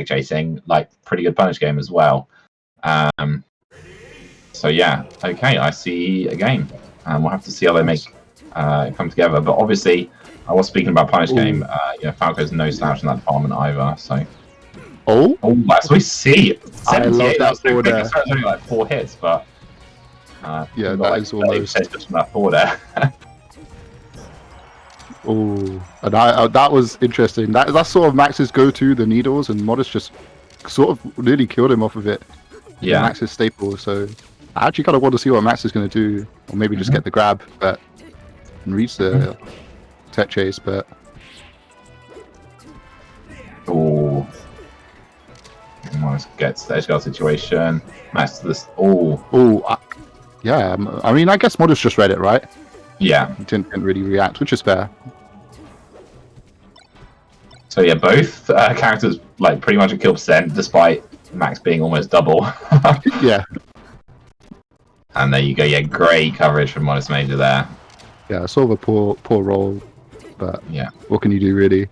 chasing, like pretty good punish game as well. So yeah, okay, I see a game, and we'll have to see how they make come together. But obviously, I was speaking about punish game. Falco's no slouch in that department either. So that's what we see. 78. That was so quick. It's only like 4 hits, but yeah, that is almost just from that 4 there. And that was interesting. That's sort of Max's go-to, the needles, and Modest just sort of really killed him off of it. Yeah, Max's staple. So I actually kind of want to see what Max is going to do, or maybe just get the grab, but and reach the tech chase. But Modest gets the edge guard situation. Max to this. Yeah. I mean, I guess Modest just read it, right? Yeah, He didn't really react, which is fair. So yeah, both characters like pretty much a kill percent, despite Max being almost double. Yeah. And there you go. Yeah, great coverage from ModestMajor there. Yeah, sort of a poor roll, but yeah, what can you do really?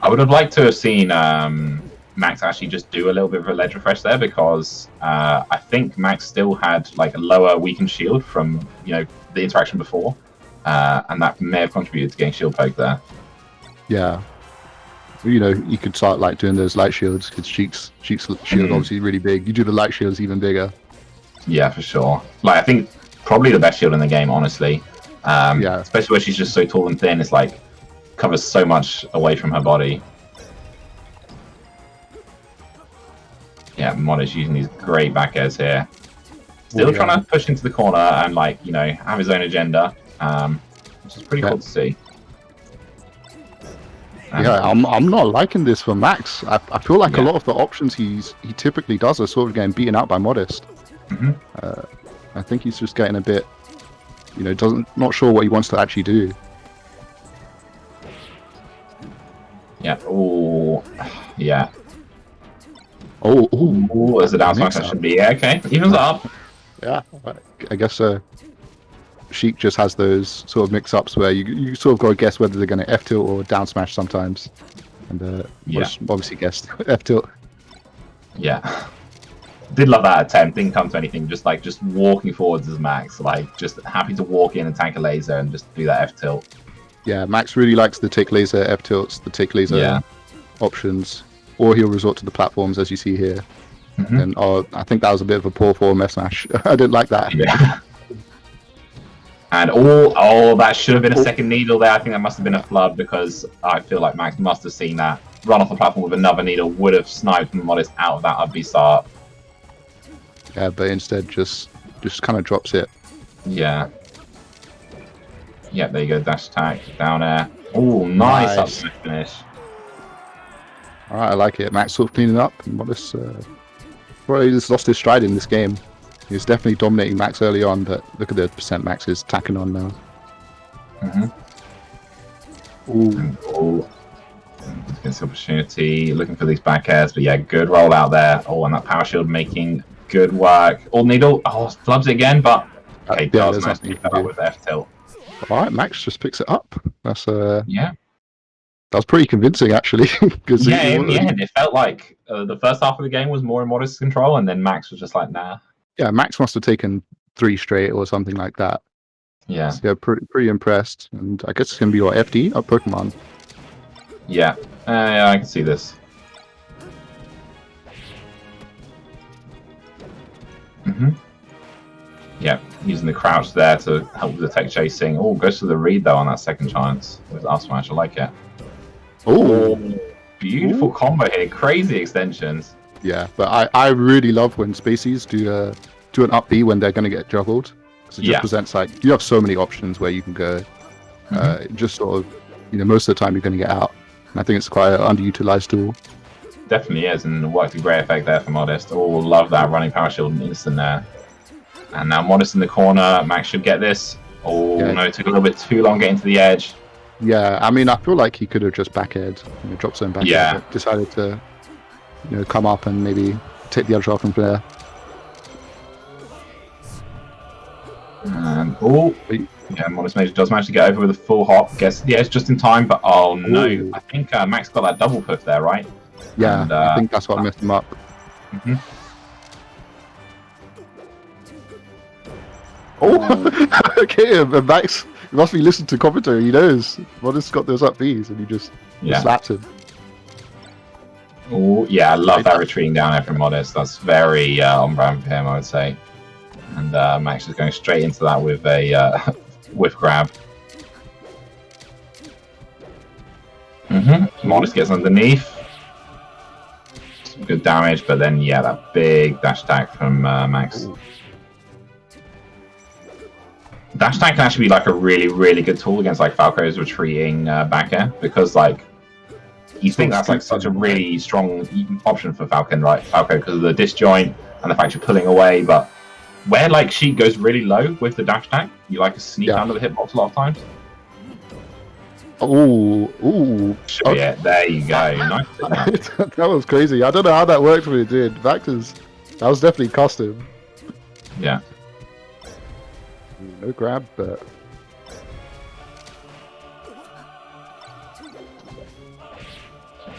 I would have liked to have seen Max actually just do a little bit of a ledge refresh there, because I think Max still had like a lower weakened shield from the interaction before, and that may have contributed to getting shield poke there. Yeah. You could start like doing those light shields, because Sheik's shield obviously really big. You do the light shields even bigger. Yeah, for sure. Like, I think probably the best shield in the game, honestly. Yeah. Especially where she's just so tall and thin. It's like covers so much away from her body. Yeah, Modest using these great back airs here. Still trying to push into the corner and have his own agenda, which is pretty cool to see. Yeah, I'm not liking this for Max. I feel like a lot of the options he typically does are sort of getting beaten out by Modest. I think he's just getting a bit, not sure what he wants to actually do. Yeah. Oh, yeah. Oh, as a down smash that should be. Yeah, okay. Evens up. Yeah, I guess Sheik just has those sort of mix-ups where you sort of got to guess whether they're going to F-tilt or down smash sometimes. And obviously guessed F-tilt. Yeah. Did love that attempt. Didn't come to anything. Just walking forwards as Max. Like, just happy to walk in and tank a laser and just do that F-tilt. Yeah, Max really likes the tick laser F-tilts, the tick laser options. Or he'll resort to the platforms, as you see here. And I think that was a bit of a poor form F smash. I didn't like that. Yeah. And that should have been a second needle there. I think that must have been a flood, because I feel like Max must have seen that. Run off the platform with another needle, would have sniped Modest out of that up-B start. Yeah, but instead just kind of drops it. Yeah. Yeah, there you go. Dash attack, down air. Oh, nice up smash finish. Alright, I like it. Max sort of cleaning up, and Modest probably just lost his stride in this game. He was definitely dominating Max early on, but look at the percent Max is tacking on now. Gets the opportunity, looking for these back airs, but yeah, good roll out there. And that power shield making good work. All needle, flubs it again, but okay, does manage to keep that up with F tilt. Alright, Max just picks it up. That's that was pretty convincing, actually. In the end, it felt like the first half of the game was more in Modest's control, and then Max was just like, nah. Yeah, Max must have taken 3 straight or something like that. Yeah. So, yeah, pretty impressed. And I guess it's going to be your FD up Pokemon. Yeah. Yeah, I can see this. Yeah, using the crouch there to help with the tech chasing. Oh, goes to the read, though, on that second chance with up smash. I like it. Oh, beautiful combo here. Crazy extensions. Yeah, but I really love when Spaceys do an up B when they're going to get juggled. Because it just presents like, you have so many options where you can go. Just sort of, most of the time you're going to get out. And I think it's quite an underutilized tool. Definitely is, and worked a great effect there for Modest. Oh, love that running power shield instant there. And now Modest in the corner. Max should get this. Oh, no, it took a little bit too long getting to the edge. Yeah, I mean, I feel like he could have just back-aired, dropped some back-air, but decided to, come up and maybe take the edge off from there. And ModestMajor does manage to get over with a full hop. Gets the edge just in time, but oh no, I think Max got that double push there, right? Yeah, And, I think that's what messed him up. Mm-hmm. Oh, okay, and Max must be listening to commentary. He knows Modest got those up Bs, and he just slapped him. Oh, yeah, I love that retreating down air from Modest. That's very on brand for him, I would say. And Max is going straight into that with a whiff grab. Modest gets underneath. Some good damage, but then, yeah, that big dash attack from Max. Ooh. Dash attack can actually be like a really, really good tool against like Falco's retreating back air, because like you think that's like such a really strong option for Falco, because of the disjoint and the fact you're pulling away, but where like Sheik goes really low with the dash attack, you like sneak under the hitbox a lot of times. Ooh. Should be it. There you go. Nice. That was crazy. I don't know how that worked when it did. That was definitely custom. Yeah. No grab, but...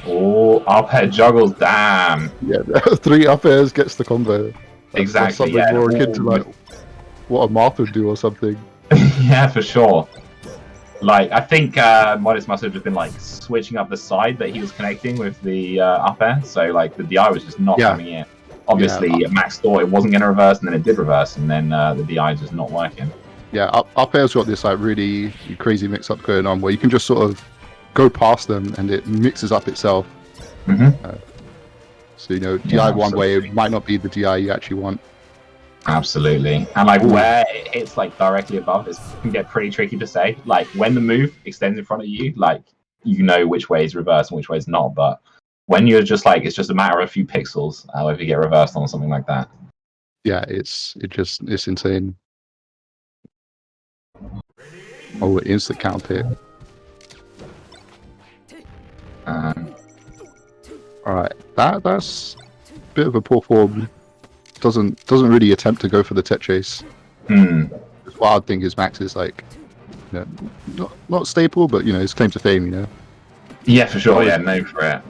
Oh, up air juggles, damn. Yeah, 3 up airs gets the combo. Exactly, something more akin to like what a Marth would do or something. Yeah, for sure. Like, I think Modest must have just been like switching up the side that he was connecting with the up air, so like the DI was just not coming in. Obviously, Max thought it wasn't going to reverse, and then it did reverse, and then the DI just not working. Yeah, up air's got this like really crazy mix-up going on where you can just sort of go past them and it mixes up itself. So, you know, DI one way, it might not be the DI you actually want. Absolutely. And like where it hits like directly above, it can get pretty tricky to say. Like when the move extends in front of you, like you know which way is reversed and which way is not. But when you're just like, it's just a matter of a few pixels if you get reversed on something like that. Yeah, it's insane. Oh, instant counter hit. Alright, that's a bit of a poor form. Doesn't really attempt to go for the tech chase. What I think is Max is like, you know, not staple, but you know, his claim to fame, you know. Yeah, for sure. Yeah, known for it.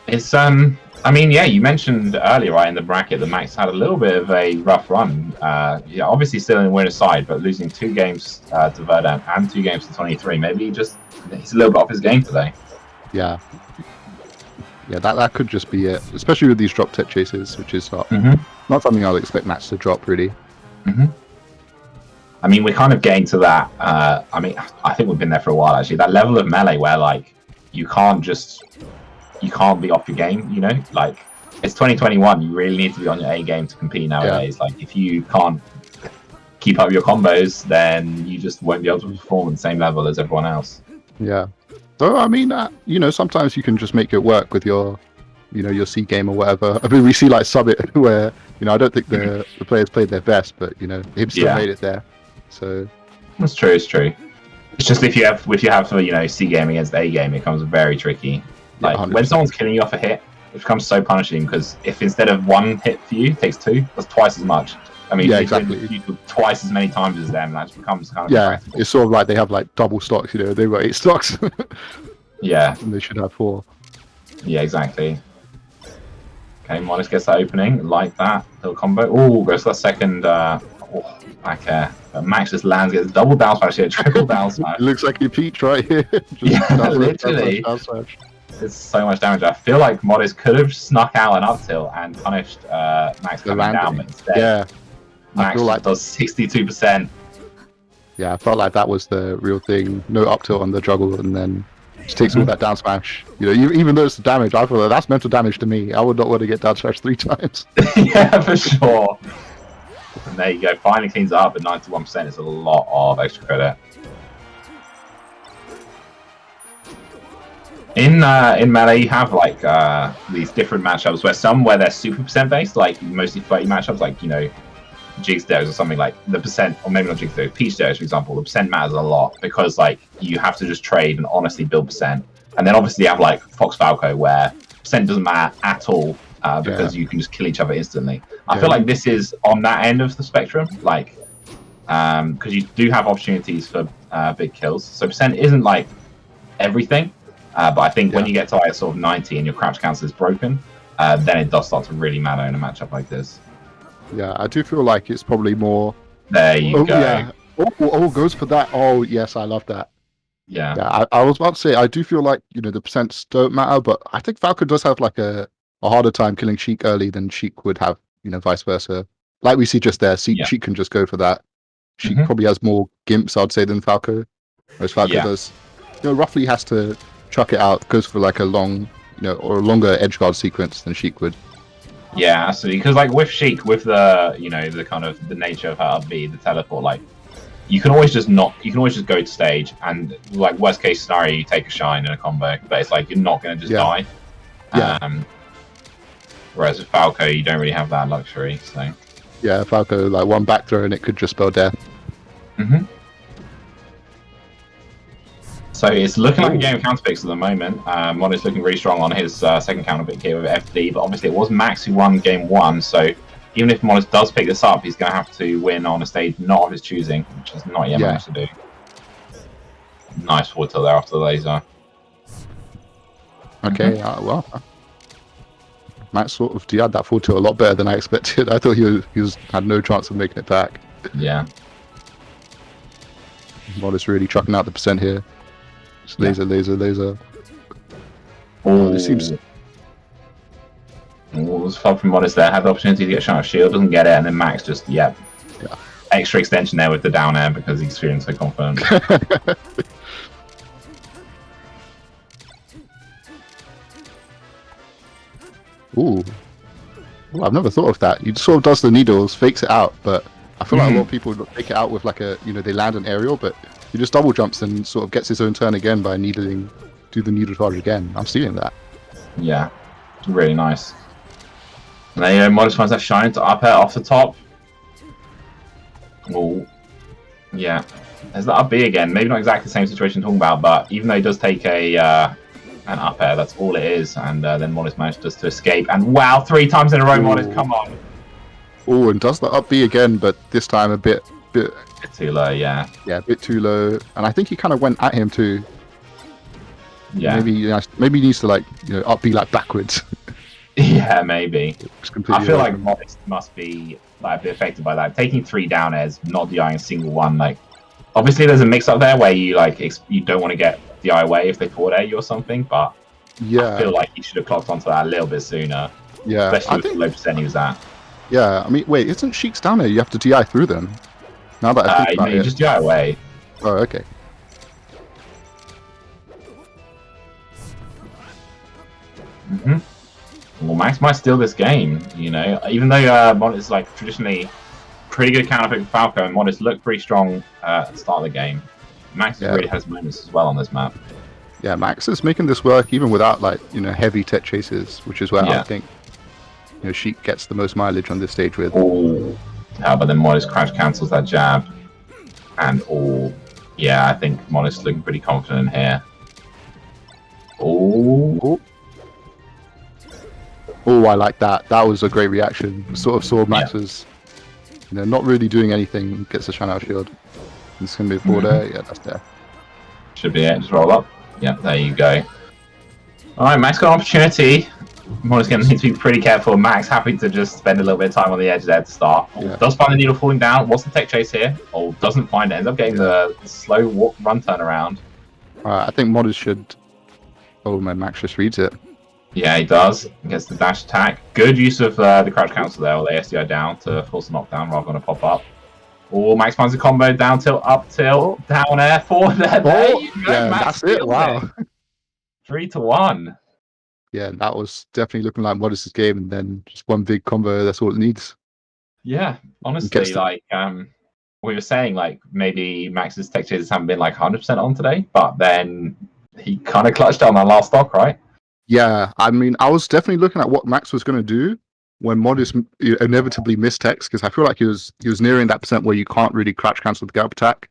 It's I mean, yeah, you mentioned earlier, right, in the bracket that Max had a little bit of a rough run. Yeah, obviously still in the winner's side, but losing 2 games to Verdant and 2 games to 23. Maybe he's a little bit off his game today. Yeah, that could just be it, especially with these drop tech chases, which is not something I would expect Max to drop, really. I mean, we're kind of getting to that, I mean, I think we've been there for a while, actually, that level of melee where, like, you can't be off your game, you know? Like, it's 2021, you really need to be on your A game to compete nowadays. Yeah. Like, if you can't keep up your combos, then you just won't be able to perform at the same level as everyone else. Yeah. So, I mean, you know, sometimes you can just make it work with your, you know, your C game or whatever. I mean, we see, like, Summit, where, you know, I don't think the players played their best, but, you know, him still made it there. So... That's true, it's true. It's just if you have you know, C game against A game, it becomes very tricky. Like, when someone's killing you off a hit, it becomes so punishing, because if instead of 1 hit for you takes 2, that's twice as much. I mean, you do twice as many times as them, that becomes kind of it's sort of like they have like double stocks, you know, they've got 8 stocks. Yeah. And they should have 4. Yeah, exactly. Okay, Modest gets that opening, like that, little combo. Oh, goes to that second back air. Max just lands, gets a double down smash here, triple down smash. It looks like you peaked right here. Literally. It's so much damage. I feel like Modest could have snuck out an up tilt and punished Max coming down, but instead, Max like does 62%. Yeah, I felt like that was the real thing. No up tilt on the juggle, and then just takes all that down smash. You know, even though it's the damage, I feel like that's mental damage to me. I would not want to get down smash 3 times. Yeah, for sure. And there you go. Finally cleans it up at 91%. It's a lot of extra credit. In Melee, you have like these different matchups where they're super percent based, like mostly floaty matchups, like, you know, Jigs Dares or something, like the percent, or maybe not Jigs Dares, Peach Dares, for example. The percent matters a lot because like you have to just trade and honestly build percent. And then obviously you have like Fox Falco where percent doesn't matter at all because you can just kill each other instantly. I feel like this is on that end of the spectrum, like because you do have opportunities for big kills. So percent isn't like everything. But I think when you get to like sort of 90 and your crouch cancel is broken, then it does start to really matter in a matchup like this. Yeah, I do feel like it's probably more. There you go. Yeah. Goes for that. Oh, yes, I love that. Yeah. Yeah, I was about to say, I do feel like, the percents don't matter, but I think Falco does have like a harder time killing Sheik early than Sheik would have, vice versa. Like we see just there, Sheik can just go for that. Sheik probably has more gimps, I'd say, than Falco. Whereas Falco does, roughly has to chuck it out, goes for like a long, or a longer edge guard sequence than Sheik would. Yeah, absolutely. Because like with Sheik, with the the kind of the nature of her up B, the teleport, like you can always just go to stage and like worst case scenario you take a shine in a combo, but it's like you're not gonna just die. Yeah. Whereas with Falco you don't really have that luxury, so yeah, Falco like one back throw and it could just spell death. So it's looking like a game of counter picks at the moment. Modest looking really strong on his second counter pick here with FD, but obviously it was Max who won game 1, so even if Modest does pick this up, he's going to have to win on a stage not of his choosing, which he's not yet managed to do. Nice forward tilt there after the laser. Okay, well, Max sort of had that forward tilt a lot better than I expected. I thought he had no chance of making it back. Yeah. Modest really chucking out the percent here. Just laser. Oh, this seems. It was fun from Modest there. Had the opportunity to get shot of shield, doesn't get it, and then Max just extra extension there with the down air because he's feeling so confident. Ooh, I've never thought of that. He sort of does the needles, fakes it out, but I feel like a lot of people take it out with like a, they land an aerial, but he just double jumps and sort of gets his own turn again by do the needle charge again. I'm seeing that. Yeah, it's really nice. And there you go, Modest finds that shine to up air off the top. Oh, yeah. There's the up B again. Maybe not exactly the same situation I'm talking about, but even though he does take an up air, that's all it is. And then Modest manages to escape. And wow, 3 times in a row, Modest, come on. Oh, and does the up B again, but this time a bit too low, yeah. Yeah, a bit too low. And I think he kind of went at him too. Yeah. Maybe he needs to like, up B like backwards. Yeah, maybe. I feel like open. Modest must be like a bit affected by that. Taking 3 down airs, not DIing a single one. Like, obviously, there's a mix-up there where you you don't want to get DI away if they forward air you or something. But I feel like he should have clocked onto that a little bit sooner. Yeah, especially with the low percent he was at. Yeah, I mean, wait, isn't Sheik's down there? You have to DI through them. Now that I think about it, just DI away. Oh, okay. Well, Max might steal this game, even though Modest is like traditionally pretty good counter pick with Falco, and Modest looked pretty strong at the start of the game. Max really has moments as well on this map. Yeah, Max is making this work even without heavy tech chases, which is where I think Sheik gets the most mileage on this stage with. Oh, but then Modest crash cancels that jab, and I think Modest looking pretty confident here. Oh, I like that. That was a great reaction. Sort of saw Max was, not really doing anything. Gets a shine out shield. It's gonna move forward there. Yeah, that's there. Should be it. Just roll up. Yeah, there you go. All right, Max got an opportunity. Modest going to need to be pretty careful. Max happy to just spend a little bit of time on the edge there to start. Does find the needle falling down. What's the tech chase here? Doesn't find it. Ends up getting the slow run turn around. I think Modest should. Oh man, Max just reads it. Yeah, he does. Gets the dash attack. Good use of the crouch cancel there, or the ASDI down to force a knockdown rather than a pop up. Max finds a combo, down tilt, up tilt, down air, forward there. There you go. Yeah, Max that's it. Wow. 3-1. Yeah, that was definitely looking like Modest's game, and then just one big combo. That's all it needs. Yeah, honestly, we were saying, maybe Max's tech chases haven't been 100% on today, but then he kind of clutched on that last stock, right? Yeah, I mean, I was definitely looking at what Max was going to do when Modest inevitably missed techs, because I feel like he was nearing that percent where you can't really crouch cancel the gap attack.